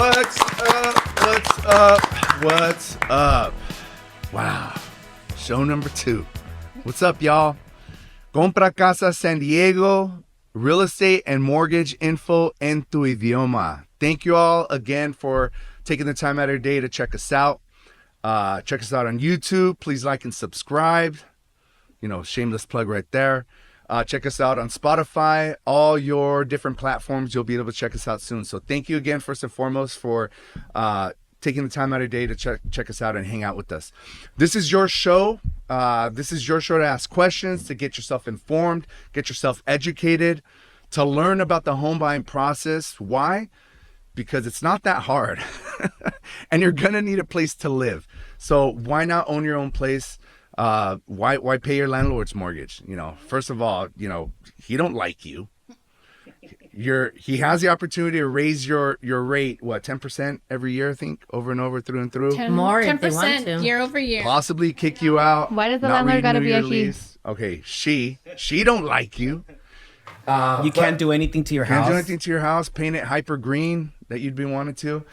What's up? What's up? What's up? Wow. Show number 2. What's up, y'all? Compra Casa San Diego, real estate and mortgage info en tu idioma. Thank you all again for taking the time out of your day to check us out. Check us out on YouTube. Please like and subscribe. Shameless plug right there. Check us out on Spotify, all your different platforms. You'll be able to check us out soon. So thank you again, first and foremost, for taking the time out of your day to check us out and hang out with us. This is your show. This is your show to ask questions, to get yourself informed, get yourself educated, to learn about the home buying process. Why? Because it's not that hard. And you're going to need a place to live. So why not own your own place? Why pay your landlord's mortgage? First of all, he don't like you. He has the opportunity to raise your rate, 10% every year, I think, over and over, through and through. More if they 10% want to. year over year. Possibly kick you out. Why does the not landlord gotta renew be a your he? lease. Okay, she don't like you. You can't do anything to your Can't house. do anything to your house. Paint it hyper green that you'd be wanting to.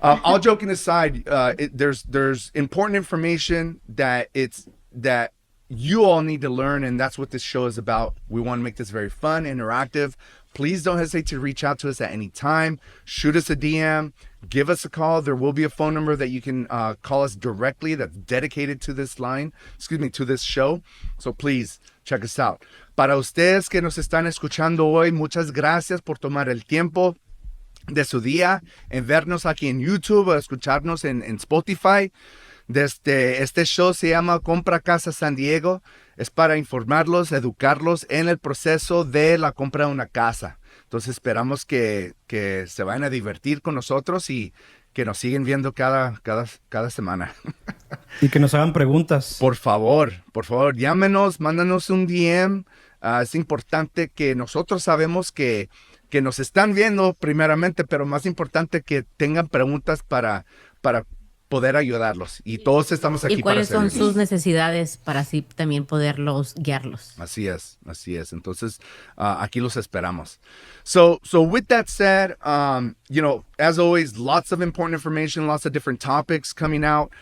All joking aside, there's important information that you all need to learn, and that's what this show is about. We want to make this very fun, interactive. Please don't hesitate to reach out to us at any time. Shoot us a DM. Give us a call. There will be a phone number that you can call us directly that's dedicated to this to this show. So please check us out. Para ustedes que nos están escuchando hoy, muchas gracias por tomar el tiempo de su día en vernos aquí en YouTube o escucharnos en Spotify. Este show se llama Compra Casa San Diego. Es para informarlos, educarlos en el proceso de la compra de una casa. Entonces esperamos que se vayan a divertir con nosotros y que nos siguen viendo cada semana. Y que nos hagan preguntas. Por favor, llámenos, mándanos un DM. Es importante que nosotros sabemos que nos están viendo primeramente, pero más importante que tengan preguntas para poder ayudarlos. Y todos estamos aquí ¿Y cuáles para son servirles. sus necesidades para así también poderlos guiarlos? Así es. Entonces, aquí los esperamos. So with that said, as always, lots of important information, lots of different topics coming out.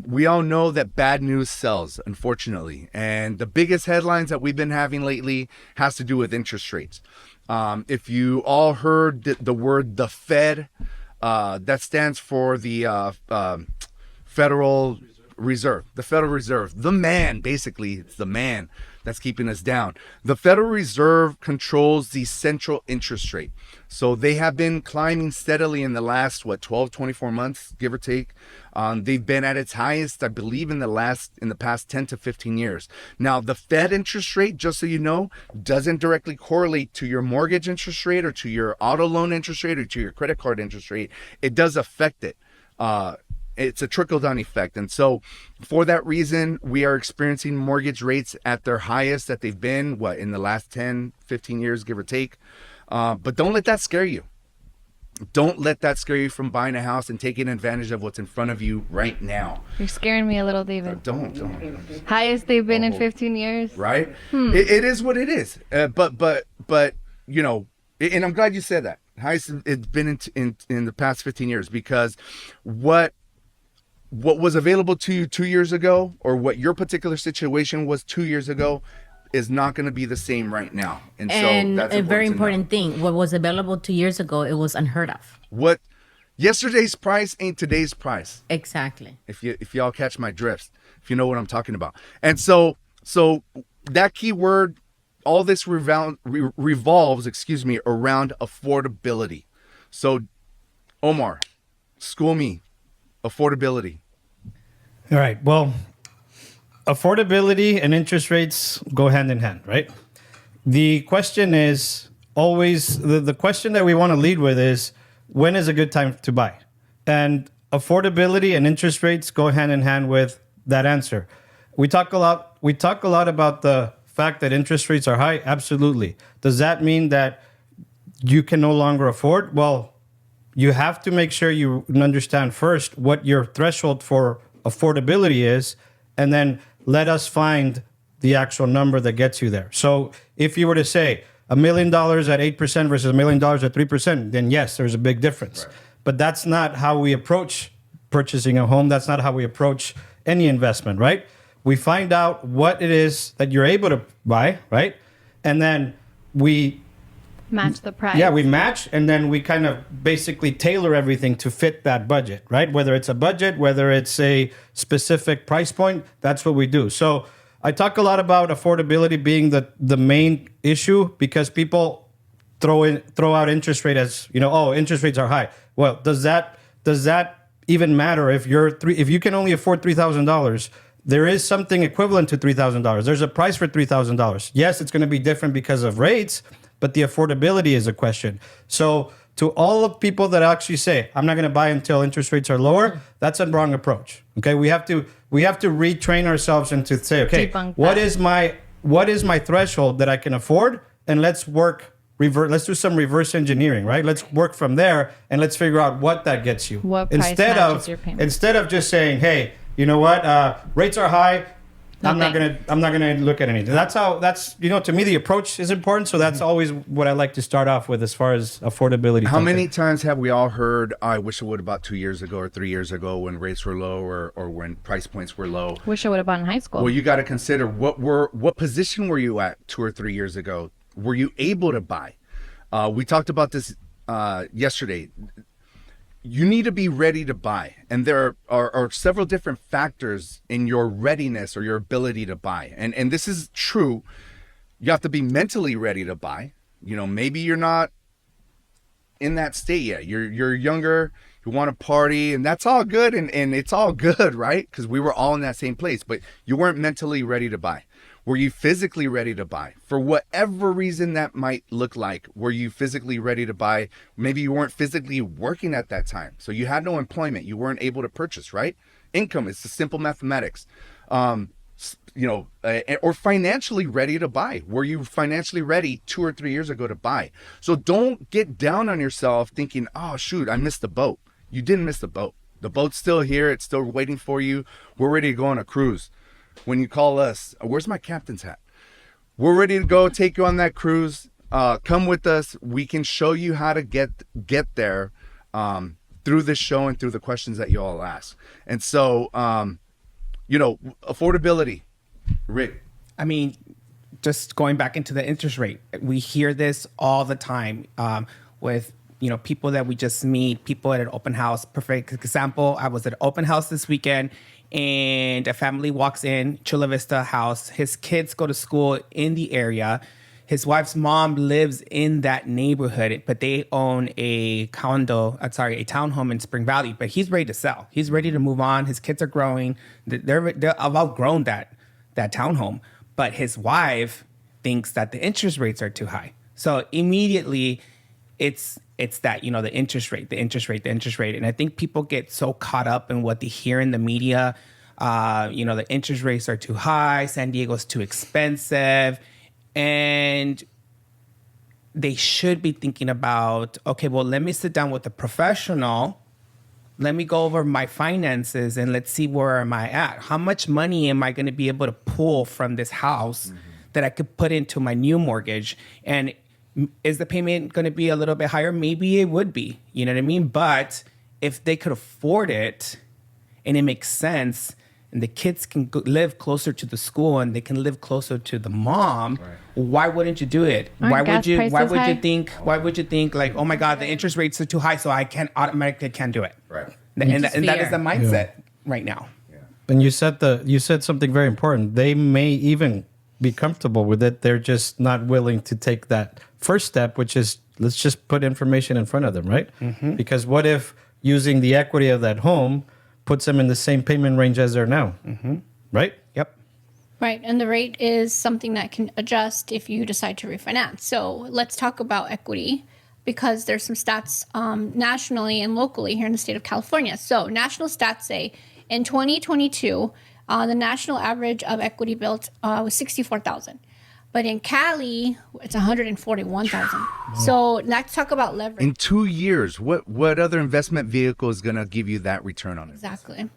We all know that bad news sells, unfortunately. And the biggest headlines that we've been having lately has to do with interest rates. If you all heard the word the Fed, that stands for the Federal Reserve. The Federal Reserve. The man, basically, it's the man that's keeping us down. The Federal Reserve controls the central interest rate. So they have been climbing steadily in the last, 12, 24 months, give or take. They've been at its highest, I believe, in the past 10 to 15 years. Now, the Fed interest rate, just so you know, doesn't directly correlate to your mortgage interest rate or to your auto loan interest rate or to your credit card interest rate. It does affect it. It's a trickle-down effect. And so for that reason, we are experiencing mortgage rates at their highest that they've been, in the last 10, 15 years, give or take. But don't let that scare you. Don't let that scare you from buying a house and taking advantage of what's in front of you right now. You're scaring me a little, David. Don't. Highest they've been in 15 years. Right? It is what it is. But and I'm glad you said that. Highest it's been in the past 15 years, because what was available to you 2 years ago, or what your particular situation was 2 years ago, is not going to be the same right now. And so that's a very important to know. thing, what was available 2 years ago, it was unheard of. What yesterday's price ain't today's price. Exactly. If y'all catch my drift, if you know what I'm talking about. And so that key word, all this revolves, around affordability. So, Omar, school me. Affordability. All right. Well, affordability and interest rates go hand in hand, right? The question is always, the question that we want to lead with is, when is a good time to buy? And affordability and interest rates go hand in hand with that answer. We talk a lot about the fact that interest rates are high. Absolutely. Does that mean that you can no longer afford? Well, you have to make sure you understand first what your threshold for affordability is, and then let us find the actual number that gets you there. So if you were to say $1 million at 8% versus $1 million at 3%, then yes, there's a big difference. Right. But that's not how we approach purchasing a home. That's not how we approach any investment, right? We find out what it is that you're able to buy, right? And then we Match the price. yeah, we match, and then we kind of basically tailor everything to fit that budget, right? Whether it's a budget, whether it's a specific price point, that's what we do. So I talk a lot about affordability being the main issue because people throw out interest rate as, oh, interest rates are high. Well, does that even matter if if you can only afford $3,000? There is something equivalent to $3,000. There's a price for $3,000. Yes, it's going to be different because of rates, but the affordability is a question. So to all of people that actually say, I'm not going to buy until interest rates are lower, that's a wrong approach. Okay, we have to retrain ourselves and to say, okay, Debunk what that. is my threshold that I can afford, and let's do some reverse engineering, right? Let's work from there and let's figure out what that gets you. What price matches your payment. Instead of just saying, hey, you know what, rates are high, I'm not gonna look at anything. That's to me the approach is important. So that's always what I like to start off with as far as affordability. How many times have we all heard, I wish I would have bought 2 years ago or 3 years ago when rates were low or when price points were low? Wish I would have bought in high school. Well, you got to consider what position were you at 2 or 3 years ago? Were you able to buy? We talked about this yesterday. You need to be ready to buy. And there are several different factors in your readiness or your ability to buy. And this is true. You have to be mentally ready to buy. Maybe you're not in that state yet. You're younger, you want to party, and that's all good. And it's all good, right? Because we were all in that same place, but you weren't mentally ready to buy. Were you physically ready to buy? For whatever reason that might look like, were you physically ready to buy? Maybe you weren't physically working at that time. So you had no employment. You weren't able to purchase, right? Income, it's the simple mathematics. Or financially ready to buy. Were you financially ready 2 or 3 years ago to buy? So don't get down on yourself thinking, oh, shoot, I missed the boat. You didn't miss the boat. The boat's still here. It's still waiting for you. We're ready to go on a cruise. When you call us, where's my captain's hat? We're ready to go take you on that cruise. Come with us. We can show you how to get there through this show and through the questions that you all ask. And so, affordability. Rick. I mean, just going back into the interest rate, we hear this all the time with people that we just meet, people at an open house. Perfect example, I was at an open house this weekend, and a family walks in, Chula Vista house. His kids go to school in the area. His wife's mom lives in that neighborhood, but they own a townhome in Spring Valley. But he's ready to sell. He's ready to move on. His kids are growing. They're outgrown that townhome. But his wife thinks that the interest rates are too high. So immediately, it's that, the interest rate. And I think people get so caught up in what they hear in the media. The interest rates are too high. San Diego's too expensive. And they should be thinking about, okay, well, let me sit down with a professional. Let me go over my finances and let's see where am I at. How much money am I going to be able to pull from this house that I could put into my new mortgage? And is the payment going to be a little bit higher? Maybe it would be, you know what I mean? But if they could afford it and it makes sense and the kids can live closer to the school and they can live closer to the mom, right, why wouldn't you do it? Why would you think like, oh my God, the interest rates are too high, so I can't do it. Right. And that is the mindset right now. Yeah. And you said something very important. They may even be comfortable with it. They're just not willing to take that first step, which is let's just put information in front of them, right? Mm-hmm. Because what if using the equity of that home puts them in the same payment range as they're now, right? Yep. Right, and the rate is something that can adjust if you decide to refinance. So let's talk about equity because there's some stats nationally and locally here in the state of California. So national stats say in 2022, the national average of equity built was $64,000. But in Cali, it's $141,000. So let's talk about leverage. In 2 years, what other investment vehicle is going to give you that return on it? Exactly.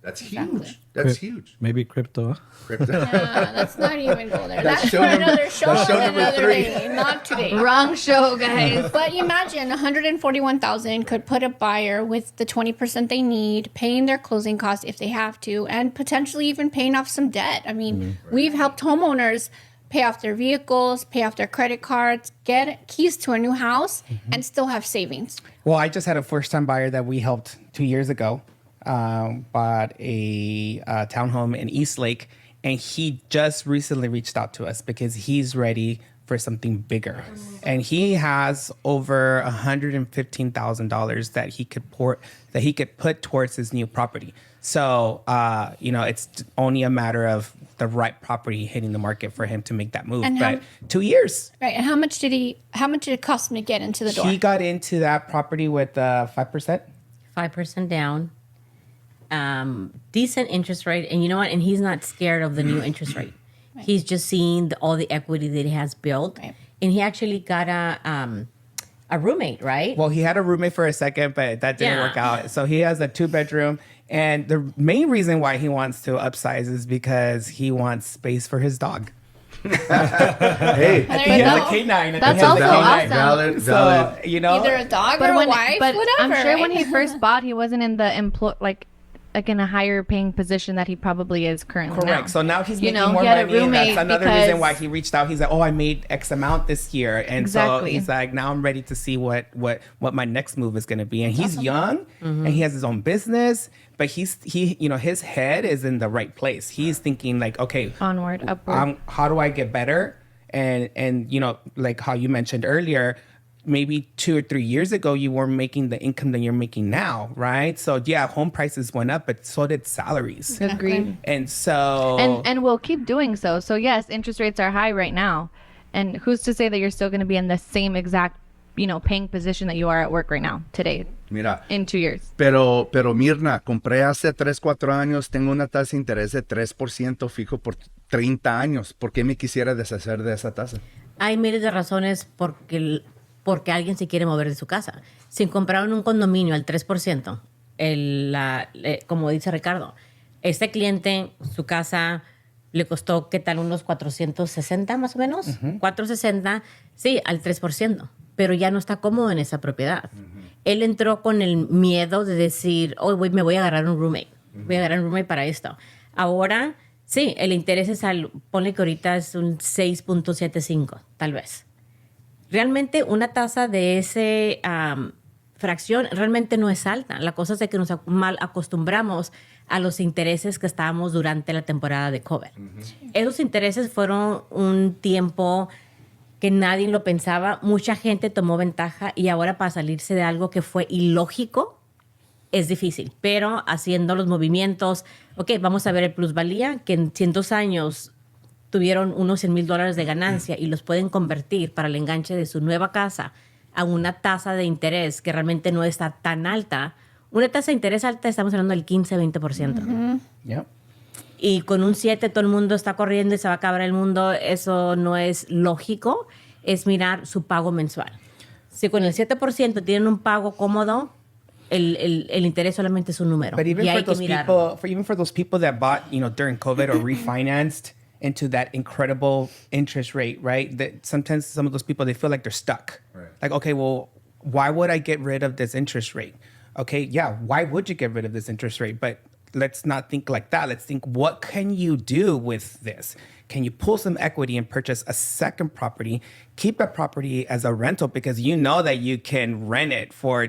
That's Exactly. huge. That's huge. Maybe crypto. Let's not even go there. That's That's show for number- another show that's show and number another 3. day, not today. Wrong show, guys. But imagine 141,000 could put a buyer with the 20% they need, paying their closing costs if they have to, and potentially even paying off some debt. I mean, we've helped homeowners pay off their vehicles, pay off their credit cards, get keys to a new house, and still have savings. Well, I just had a first-time buyer that we helped 2 years ago. Bought a townhome in Eastlake, and he just recently reached out to us because he's ready for something bigger, and he has over $115,000 that he could put towards his new property. So, it's only a matter of the right property hitting the market for him to make that move. And but 2 years. Right. And how much did it cost him to get into the door? He got into that property with 5%. 5% down. Decent interest rate. And you know what? And he's not scared of the new interest rate. Right. He's just seeing all the equity that he has built. Right. And he actually got a roommate, right? Well, he had a roommate for a second, but that didn't work out. So he has a 2-bedroom. And the main reason why he wants to upsize is because he wants space for his dog. Hey, There you go. Canine. That's also awesome. valid. So, Either a dog or a wife, whatever. I'm sure right? when he first bought, he wasn't in the like in a higher paying position that he probably is currently. Correct. Now. So now he's You making know, more he had a money. And that's roommate another reason because- why he reached out. He's like, I made X amount this year. And Exactly. so he's like, now I'm ready to see what my next move is going to be. And he's young and he has his own business, but his head is in the right place. He's thinking like, okay, Onward, upward. how do I get better? And like how you mentioned earlier, maybe 2 or 3 years ago, you weren't making the income that you're making now, right? So yeah, home prices went up, but so did salaries. Agreed. And so And we'll keep doing so. So yes, interest rates are high right now. And who's to say that you're still going to be in the same exact, paying position that you are at work right now, today, Mira, in 2 years? pero Mirna, compré hace 3, 4 años, tengo una tasa de interés de 3% fijo por 30 años. ¿Por qué me quisiera deshacer de esa tasa? Hay miles de razones porque alguien se quiere mover de su casa. Si compraron un condominio al 3%, como dice Ricardo, este cliente, su casa le costó, ¿qué tal? Unos 460 más o menos. 460, sí, al 3%, pero ya no está cómodo en esa propiedad. Él entró con el miedo de decir, me voy a agarrar un roommate. Voy a agarrar un roommate para esto. Ahora, sí, el interés es ponle que ahorita es un 6.75, tal vez. Realmente una tasa de ese fracción realmente no es alta. La cosa es de que nos mal acostumbramos a los intereses que estábamos durante la temporada de COVID. Esos intereses fueron un tiempo que nadie lo pensaba. Mucha gente tomó ventaja y ahora para salirse de algo que fue ilógico es difícil. Pero haciendo los movimientos, vamos a ver el plusvalía, que en 2 años tuvieron unos $100,000 de ganancia y los pueden convertir para el enganche de su nueva casa a una tasa de interés que realmente no está tan alta. Una tasa de interés alta, estamos hablando del 15-20%. Yep. Y con un 7 todo el mundo está corriendo y se va a acabar el mundo. Eso no es lógico. Es mirar su pago mensual. Si con el 7% tienen un pago cómodo, el interés solamente es un número. But even y for hay que those mirarlo. people, for those people that bought, during COVID or refinanced into that incredible interest rate, right? That sometimes some of those people, they feel like they're stuck. Right. Like, okay, well, why would I get rid of this interest rate? Okay, yeah, why would you get rid of this interest rate? But let's not think like that. Let's think, what can you do with this? Can you pull some equity and purchase a second property, keep that property as a rental because you know that you can rent it for,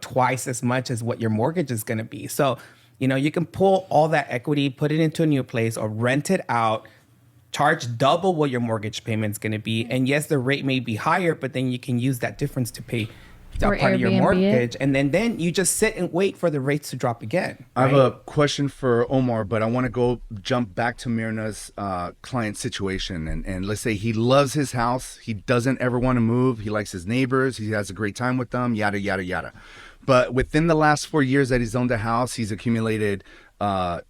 twice as much as what your mortgage is going to be. So, you can pull all that equity, put it into a new place or rent it out, charge double what your mortgage payment is going to be. And yes, the rate may be higher, but then you can use that difference to pay that Or part of your Airbnb it. mortgage. And then you just sit and wait for the rates to drop again. I have right? a question for Omar, but I want to jump back to Mirna's client situation. And let's say he loves his house. He doesn't ever want to move. He likes his neighbors. He has a great time with them, yada, yada, yada. But within the last 4 years that he's owned a house, he's accumulated 2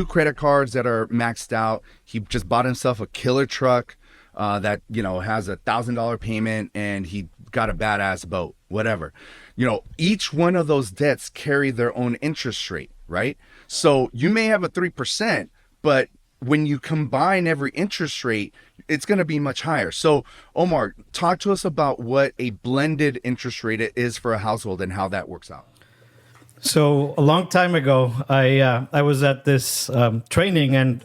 credit cards that are maxed out. He just bought himself a killer truck that has $1,000 payment, and he got a badass boat, whatever. Each one of those debts carry their own interest rate, right? So you may have a 3%, but when you combine every interest rate, it's going to be much higher. So Omar, talk to us about what a blended interest rate is for a household and how that works out. So a long time ago, I was at this training, and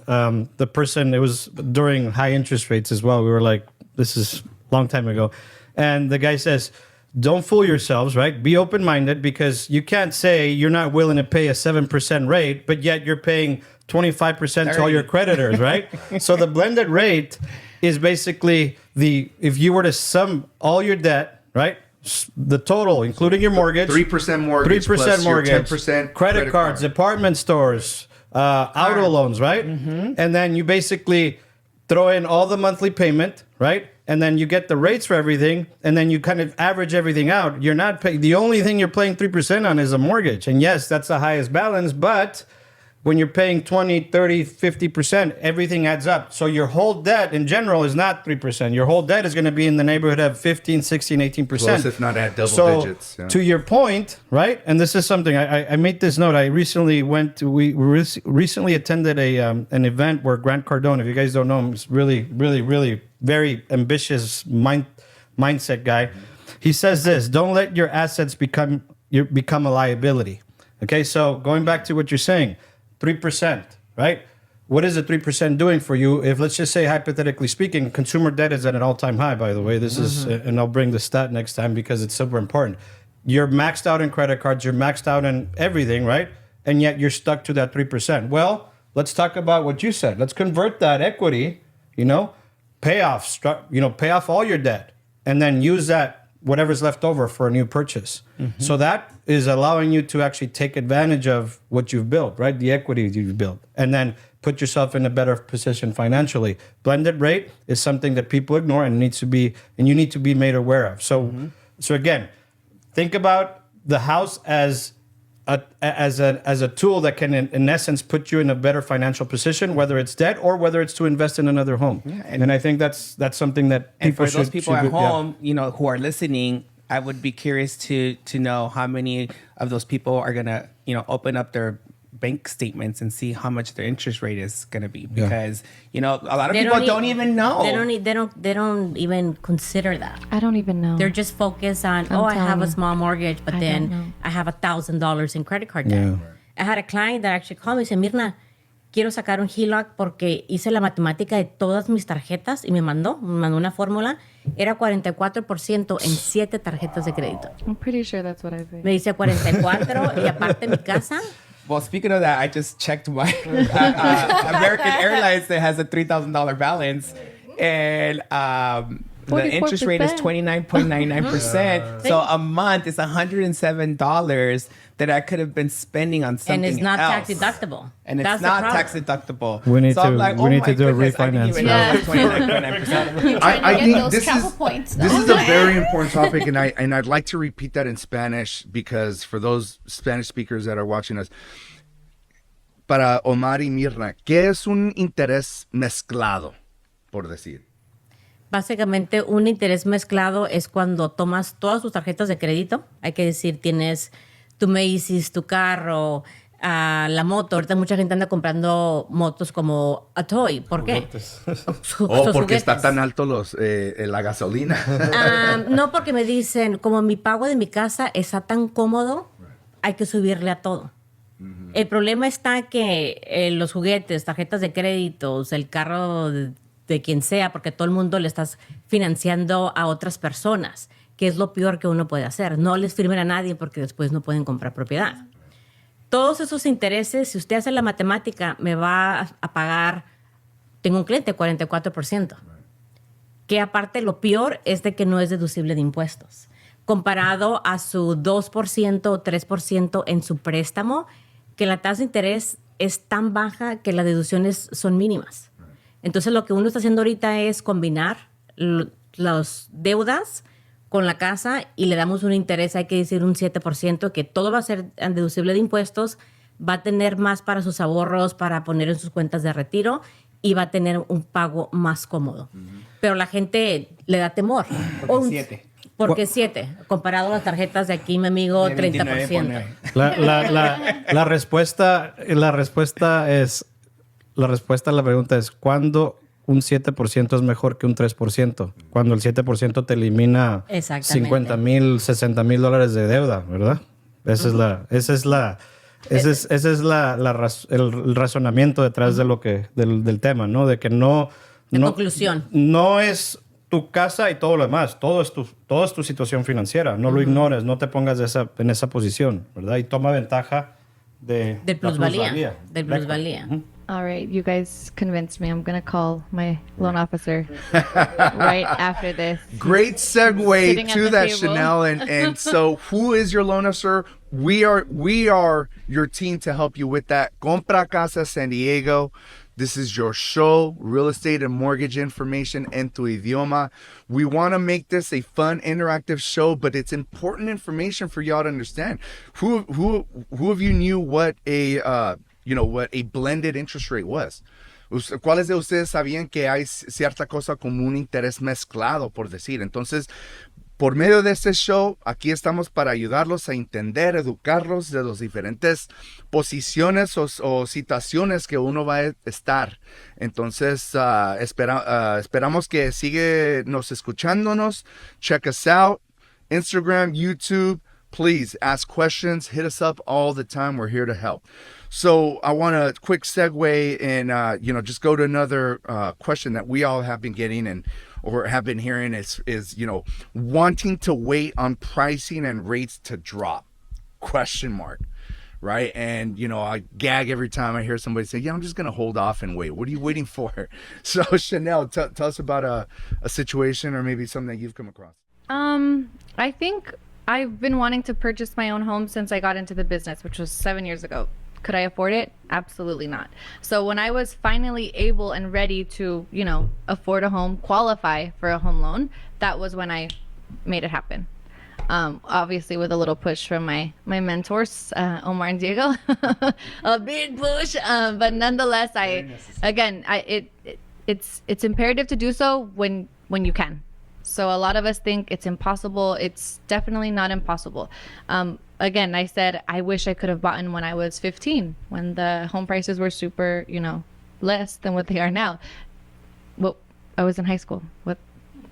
the person, it was during high interest rates as well. We were like, this is a long time ago. And the guy says, don't fool yourselves, right? Be open-minded, because you can't say you're not willing to pay a 7% rate, but yet you're paying 25% to all your creditors, right? So the blended rate is basically if you were to sum all your debt, right? The total, including your mortgage, 3% mortgage, 3% plus mortgage, your 10% credit cards, card. department stores, auto loans, right? And then you basically throw in all the monthly payment, right? And then you get the rates for everything, and then you kind of average everything out. You're not paying, the only thing you're paying 3% on is a mortgage. And yes, that's the highest balance, but when you're paying 20, 30, 50%, everything adds up. So your whole debt in general is not 3%. Your whole debt is going to be in the neighborhood of 15, 16, 18%. Close, if not at double digits. Yeah. To your point, right? And this is something, I made this note. I recently recently attended an event where Grant Cardone, if you guys don't know him, is really, really, really very ambitious mindset guy. He says this: don't let your assets become a liability. Okay, so going back to what you're saying, 3%, right? What is the 3% doing for you? If, let's just say, hypothetically speaking, consumer debt is at an all-time high, by the way. This is, and I'll bring the stat next time because it's super important. You're maxed out in credit cards, you're maxed out in everything, right? And yet you're stuck to that 3%. Well, let's talk about what you said. Let's convert that equity, pay off all your debt, and then use that, whatever's left over, for a new purchase. So that is allowing you to actually take advantage of what you've built, right? The equity you've built, and then put yourself in a better position financially. Blended rate is something that people ignore and you need to be made aware of. So again, think about the house as a tool that can, in essence, put you in a better financial position, whether it's debt or whether it's to invest in another home. Yeah, and I think that's something that people and for those people at home, yeah, who are listening, I would be curious to know how many of those people are gonna, open up their bank statements and see how much their interest rate is going to be, because a lot of people don't even know. They don't even consider that. I don't even know. They're just focused on, I have a small mortgage, but then I have $1,000 in credit card debt. Yeah. I had a client that actually called me and said, Mirna, quiero sacar un HELOC porque hice la matemática de todas mis tarjetas y me mandó una fórmula. Era 44% en 7 tarjetas de crédito. I'm pretty sure that's what I paid. Me dice 44 y aparte mi casa. Well, speaking of that, I just checked my American Airlines that has a $3,000 balance, and the interest rate is 29.99%. So a month is $107 that I could have been spending on something else. And it's not tax deductible. And it's not tax deductible. We need so I'm like, we need to do a goodness, refinance. I didn't even know it was 29.9%. I get think those this travel is points, this though. is a very important topic, and I'd like to repeat that in Spanish, because for those Spanish speakers that are watching us, para Omar y Mirna, ¿qué es un interés mezclado, por decir? Básicamente, un interés mezclado es cuando tomas todas tus tarjetas de crédito. Hay que decir, tienes tu Macy's, tu carro, la moto. Ahorita mucha gente anda comprando motos como a toy. ¿Por qué? Porque está tan alto la gasolina. No, porque me dicen, como mi pago de mi casa está tan cómodo, hay que subirle a todo. El problema está que los juguetes, tarjetas de créditos, el carro de quien sea, porque todo el mundo le estás financiando a otras personas, que es lo peor que uno puede hacer. No les firmen a nadie porque después no pueden comprar propiedad. Todos esos intereses, si usted hace la matemática, me va a pagar, tengo un cliente, 44%. Que aparte lo peor es de que no es deducible de impuestos. Comparado a su 2% o 3% en su préstamo, que la tasa de interés es tan baja que las deducciones son mínimas. Entonces, lo que uno está haciendo ahorita es combinar las deudas con la casa y le damos un interés, hay que decir un 7%, que todo va a ser deducible de impuestos, va a tener más para sus ahorros, para poner en sus cuentas de retiro y va a tener un pago más cómodo. Pero la gente le da temor. Porque 7, comparado a las tarjetas de aquí, mi amigo, 30%. La respuesta a la pregunta es ¿cuándo un 7% es mejor que un 3%? Cuando el 7% te elimina Exactamente. 50,000, 60,000 dólares de deuda, ¿verdad? Ese es el razonamiento detrás de del tema, ¿no? De que Conclusión. no es tu casa y todo lo demás. Todo es tu situación financiera. No lo ignores, no te pongas en esa posición, ¿verdad? Y toma ventaja Del la plusvalía. Del Correcto. plusvalía. All right, you guys convinced me. I'm gonna call my loan officer right after this. Great segue Sitting at to the that, table. Chanel. And so, who is your loan officer? We are your team to help you with that. Compra Casa San Diego. This is your show, real estate and mortgage information en tu idioma. We want to make this a fun, interactive show, but it's important information for y'all to understand. Who of you knew what what a blended interest rate was? ¿Cuáles de ustedes sabían que hay cierta cosa como un interés mezclado, por decir? Entonces, por medio de este show, aquí estamos para ayudarlos a entender, educarlos de las diferentes posiciones o situaciones que uno va a estar. Entonces, esperamos que sigue nos escuchándonos. Check us out. Instagram, YouTube. Please ask questions. Hit us up all the time. We're here to help. So I want a quick segue and just go to another question that we all have been getting or have been hearing is wanting to wait on pricing and rates to drop? Question mark. Right? And I gag every time I hear somebody say, "Yeah, I'm just gonna hold off and wait." What are you waiting for? So Chanel, tell us about a situation or maybe something that you've come across. I think I've been wanting to purchase my own home since I got into the business, which was 7 years ago. Could I afford it? Absolutely not. So when I was finally able and ready to, afford a home, qualify for a home loan, that was when I made it happen. Obviously with a little push from my mentors, Omar and Diego, a big push. But nonetheless, it's imperative to do so when you can. So a lot of us think it's impossible. It's definitely not impossible. Again, I said, I wish I could have bought in when I was 15, when the home prices were super, less than what they are now. Well, I was in high school. What?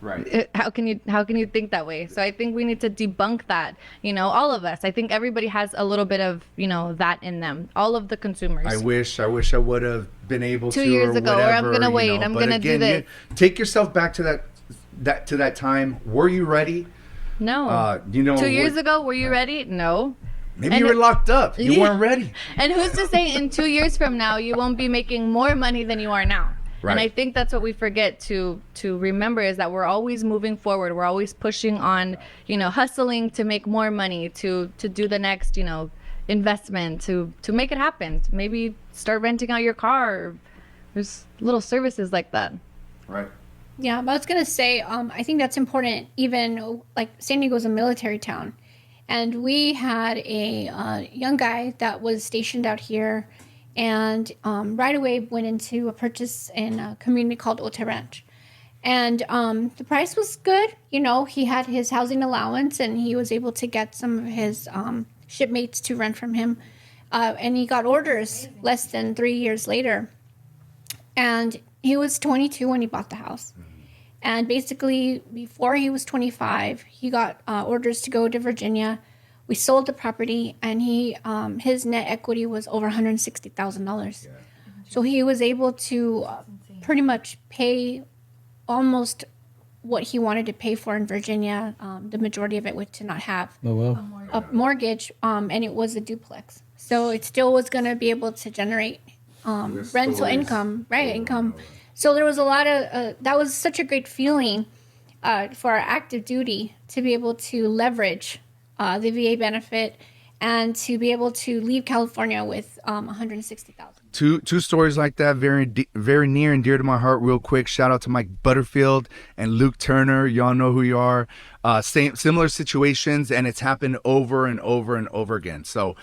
Right. How can you think that way? So I think we need to debunk that. All of us. I think everybody has a little bit of, that in them. All of the consumers. I wish I would have been able 2 to. years or ago, whatever, or I'm gonna wait. I'm but gonna again, do this. Take yourself back to that time. Were you ready? No. 2 years ago, were you ready? No. Maybe you were locked up. You weren't ready. And who's to say in 2 years from now you won't be making more money than you are now? Right. And I think that's what we forget to remember is that we're always moving forward. We're always pushing on, hustling to make more money, to do the next, investment, to make it happen. To maybe start renting out your car. There's little services like that. Right. Yeah, but I was going to say, I think that's important. Even like San Diego's a military town. And we had a young guy that was stationed out here and right away went into a purchase in a community called Ote Ranch. And the price was good. He had his housing allowance and he was able to get some of his shipmates to rent from him. And he got orders less than 3 years later. And he was 22 when he bought the house. And basically, before he was 25, he got orders to go to Virginia. We sold the property, and his net equity was over $160,000. So he was able to pretty much pay almost what he wanted to pay for in Virginia. The majority of it was to not have a mortgage, and it was a duplex. So it still was going to be able to generate rental income, right? Income. So there was a lot of, that was such a great feeling for our active duty to be able to leverage the VA benefit and to be able to leave California with 160,000. Two stories like that, very near and dear to my heart. Real quick, shout out to Mike Butterfield and Luke Turner. Y'all know who you are. Similar situations, and it's happened over and over and over again. So,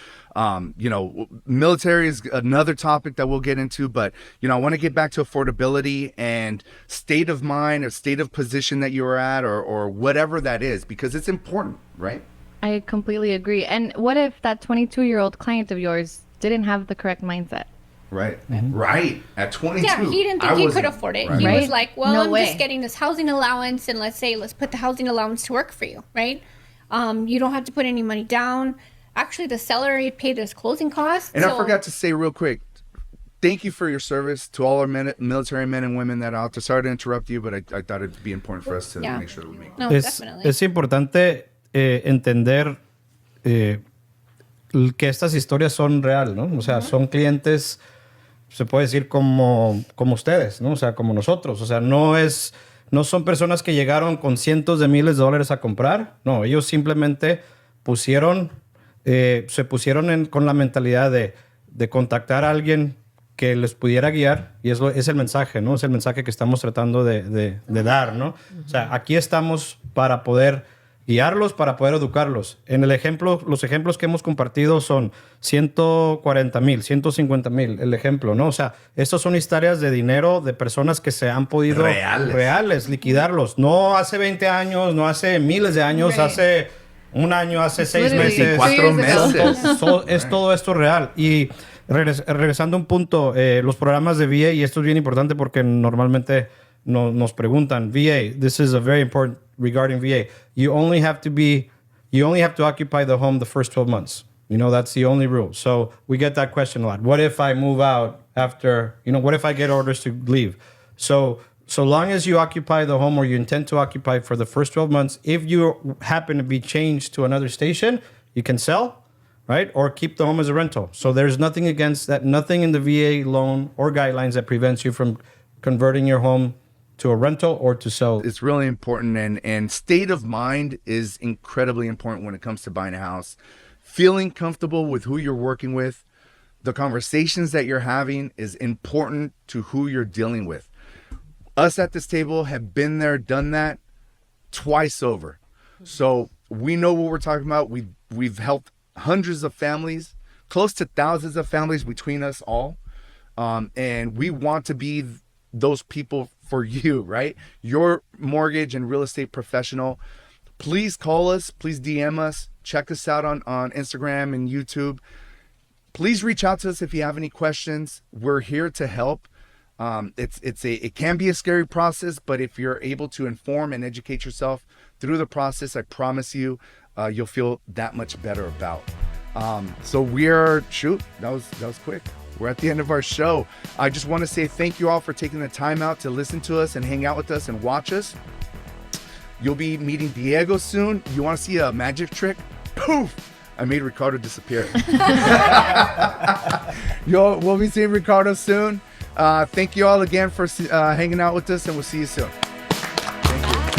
military is another topic that we'll get into, but I want to get back to affordability and state of mind or state of position that you're at, or whatever that is, because it's important, right? I completely agree. And what if that 22-year-old client of yours didn't have the correct mindset? Right. Right. At 22. Yeah, he didn't think he could afford it. Right. He was Right. like, well, No I'm way. just getting this housing allowance, and let's put the housing allowance to work for you, right? You don't have to put any money down. Actually, the seller paid his closing costs. And I forgot to say real quick, thank you for your service to all our military men and women that are out there. Sorry to interrupt you, but I thought it'd be important for us to Yeah. make sure that we make it. No, Es, definitely. es importante entender que estas historias son real, ¿no? O sea, son clientes, se puede decir como ustedes, ¿no? O sea, como nosotros. O sea, no son personas que llegaron con cientos de miles de dólares a comprar. No, ellos simplemente se pusieron con la mentalidad de contactar a alguien que les pudiera guiar, y es el mensaje, ¿no? Es el mensaje que estamos tratando de dar, ¿no? O sea, aquí estamos para poder guiarlos, para poder educarlos. Los ejemplos que hemos compartido son 140,000, 150,000, el ejemplo, ¿no? O sea, estos son historias de dinero de personas que se han podido reales liquidarlos. No hace 20 años, no hace miles de años, hace un año, hace 6 Literally meses. 4 years ago. meses. Es todo esto real. Y regresando a un punto, los programas de VA, y esto es bien importante porque normalmente nos preguntan, VA, this is a very important regarding VA. You only have to occupy the home the first 12 months. That's the only rule. So we get that question a lot. What if I move out after, what if I get orders to leave? So long as you occupy the home, or you intend to occupy for the first 12 months, if you happen to be changed to another station, you can sell, right? Or keep the home as a rental. So there's nothing against that, nothing in the VA loan or guidelines that prevents you from converting your home to a rental or to sell. It's really important, and state of mind is incredibly important when it comes to buying a house. Feeling comfortable with who you're working with, the conversations that you're having is important to who you're dealing with. Us at this table have been there, done that twice over. So we know what we're talking about. We've helped hundreds of families, close to thousands of families between us all. And we want to be those people for you, right? Your mortgage and real estate professional. Please call us, please DM us, check us out on Instagram and YouTube. Please reach out to us if you have any questions. We're here to help. It can be a scary process, but if you're able to inform and educate yourself through the process, I promise you, you'll feel that much better about. So that was quick. We're at the end of our show. I just want to say thank you all for taking the time out to listen to us and hang out with us and watch us. You'll be meeting Diego soon. You want to see a magic trick? Poof! I made Ricardo disappear. We'll be seeing Ricardo soon. Thank you all again for hanging out with us, and we'll see you soon. Thank you.